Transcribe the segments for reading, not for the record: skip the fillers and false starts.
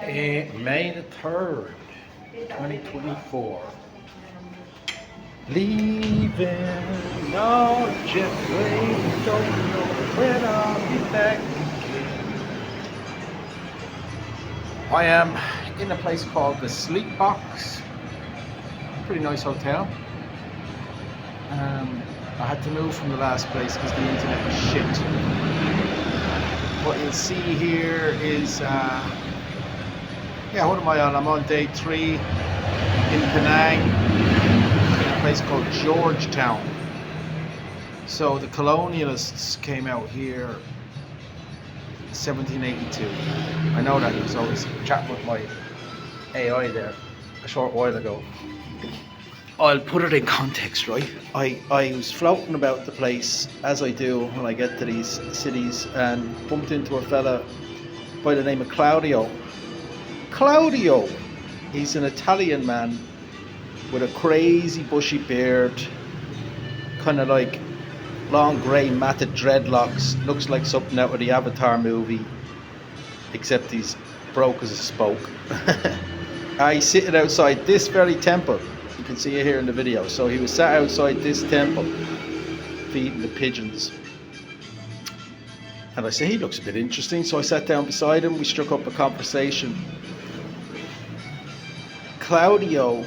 May the 3rd, 2024. Leaving on a jet plane, don't know when I'll be back again. I am in a place called the Sleep Box. Pretty nice hotel. I had to move from the last place because the internet was shit. What you'll see here is, what am I on? I'm on day 3 in Penang, in a place called Georgetown. So the colonialists came out here 1782. I know that because I was chatting with my AI there a short while ago. I'll put it in context, right? I was floating about the place, as I do when I get to these cities, and bumped into a fella by the name of Claudio. Claudio! He's an Italian man with a crazy bushy beard, kind of like long grey matted dreadlocks. Looks like something out of the Avatar movie, except he's broke as a spoke. He's sitting outside this very temple. You can see it here in the video. So he was sat outside this temple feeding the pigeons. And I said, he looks a bit interesting. So I sat down beside him. We struck up a conversation. Claudio,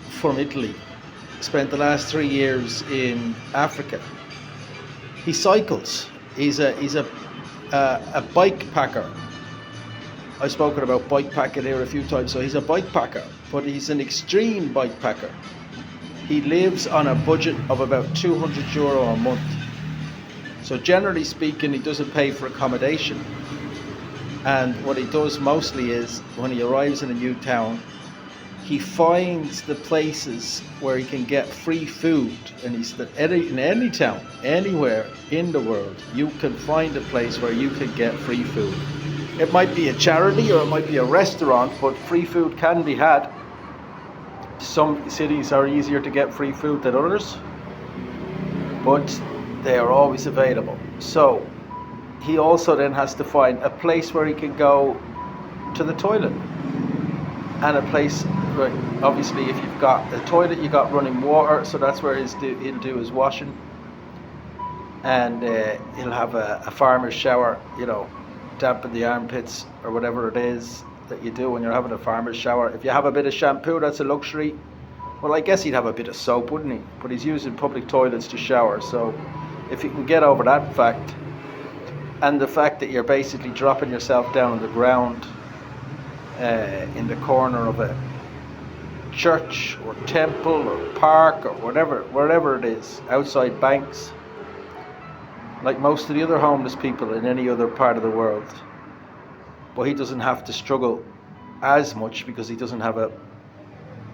from Italy, spent the last 3 years in Africa. He cycles. He's a bike packer. I've spoken about bike packing here a few times. So he's a bike packer, but he's an extreme bike packer. He lives on a budget of about €200 a month. So generally speaking, he doesn't pay for accommodation. And what he does mostly is, when he arrives in a new town, he finds the places where he can get free food. And in any town, anywhere in the world, you can find a place where you can get free food. It might be a charity or it might be a restaurant, but free food can be had. Some cities are easier to get free food than others, but they are always available. So he also then has to find a place where he can go to the toilet, and a place where, obviously, if you've got a toilet, you got running water, so that's where he'll do his washing, and he'll have a farmer's shower, dampen the armpits or whatever it is that you do when you're having a farmer's shower. If you have a bit of shampoo, that's a luxury. Well, I guess he'd have a bit of soap, wouldn't he? But he's using public toilets to shower. So if you can get over that fact, and the fact that you're basically dropping yourself down on the ground in the corner of a church or temple or park or wherever it is, outside banks, like most of the other homeless people in any other part of the world. But he doesn't have to struggle as much because he doesn't have a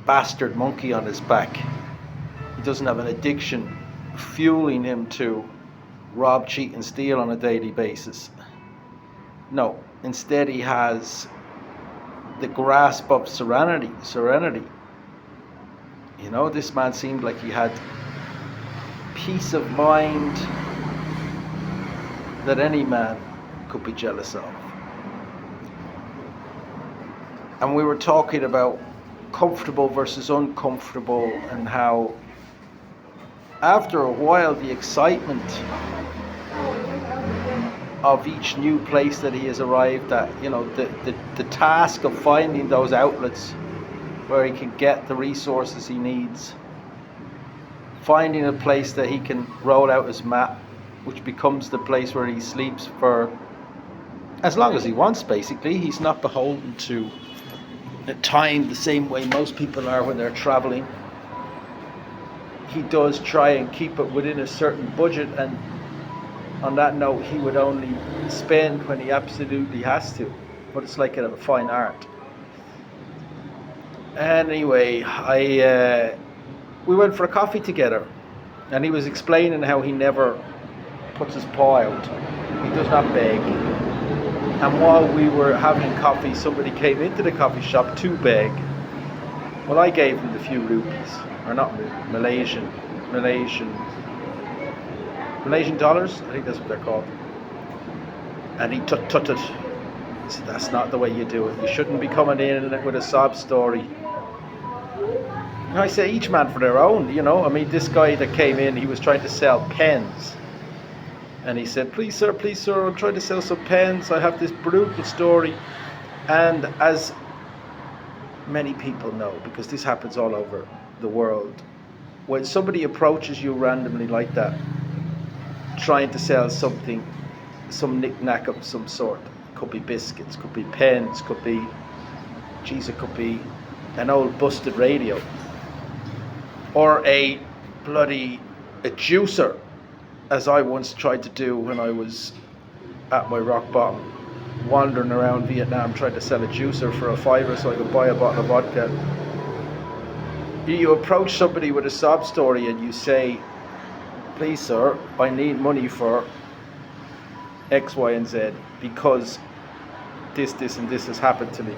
bastard monkey on his back. He doesn't have an addiction fueling him to rob, cheat and steal on a daily basis. No, instead he has the grasp of serenity. This man seemed like he had peace of mind that any man could be jealous of. And we were talking about comfortable versus uncomfortable, and how after a while the excitement of each new place that he has arrived at, the task of finding those outlets where he can get the resources he needs, finding a place that he can roll out his mat, which becomes the place where he sleeps for as long as he wants, basically. He's not beholden to a time the same way most people are when they're traveling. He does try and keep it within a certain budget, and on that note, he would only spend when he absolutely has to. But it's like a fine art. Anyway, we went for a coffee together, and he was explaining how he never puts his paw out. He does not beg. And while we were having coffee, somebody came into the coffee shop to beg. Well, I gave him the few rupees, or not Malaysian dollars, I think that's what they're called. And he tutted said, that's not the way you do it. You shouldn't be coming in with a sob story. And I say, each man for their own, you know. I mean, this guy that came in, he was trying to sell pens. And he said, please sir, I'm trying to sell some pens. I have this brutal story. And as many people know, because this happens all over the world, when somebody approaches you randomly like that, trying to sell something, some knick-knack of some sort, could be biscuits, could be pens, could be, it could be an old busted radio, or a juicer, as I once tried to do when I was at my rock bottom, wandering around Vietnam trying to sell a juicer for a $5 so I could buy a bottle of vodka. You approach somebody with a sob story and you say, please sir, I need money for X, Y, and Z because this and this has happened to me.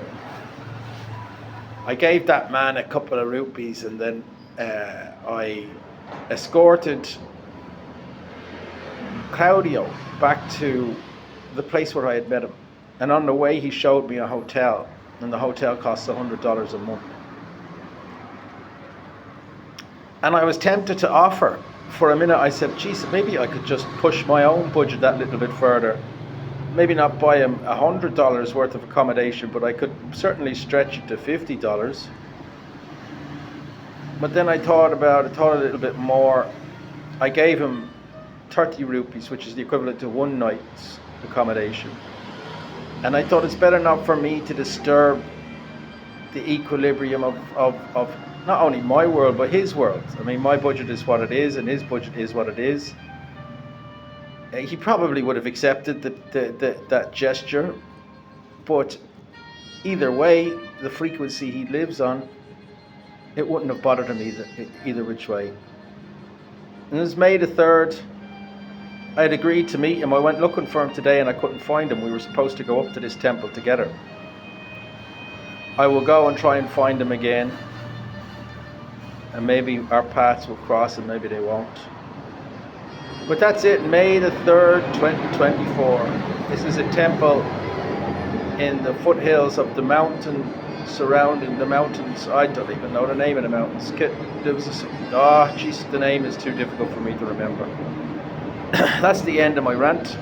I gave that man a couple of rupees, and then I escorted Claudio back to the place where I had met him. And on the way he showed me a hotel, and the hotel costs $100 a month. And I was tempted to offer. For a minute I said, geez, maybe I could just push my own budget that little bit further. Maybe not buy him $100 worth of accommodation, but I could certainly stretch it to $50. But then I thought a little bit more. I gave him 30 rupees, which is the equivalent to one night's accommodation. And I thought it's better not for me to disturb the equilibrium of not only my world, but his world. I mean, my budget is what it is, and his budget is what it is. He probably would have accepted that gesture, but either way, the frequency he lives on, it wouldn't have bothered him either which way. And it was May the 3rd. I had agreed to meet him. I went looking for him today and I couldn't find him. We were supposed to go up to this temple together. I will go and try and find him again. And maybe our paths will cross and maybe they won't. But that's it, May the 3rd, 2024. This is a temple in the foothills of the mountain, surrounding the mountains. I don't even know the name of the mountains. The name is too difficult for me to remember. That's the end of my rant.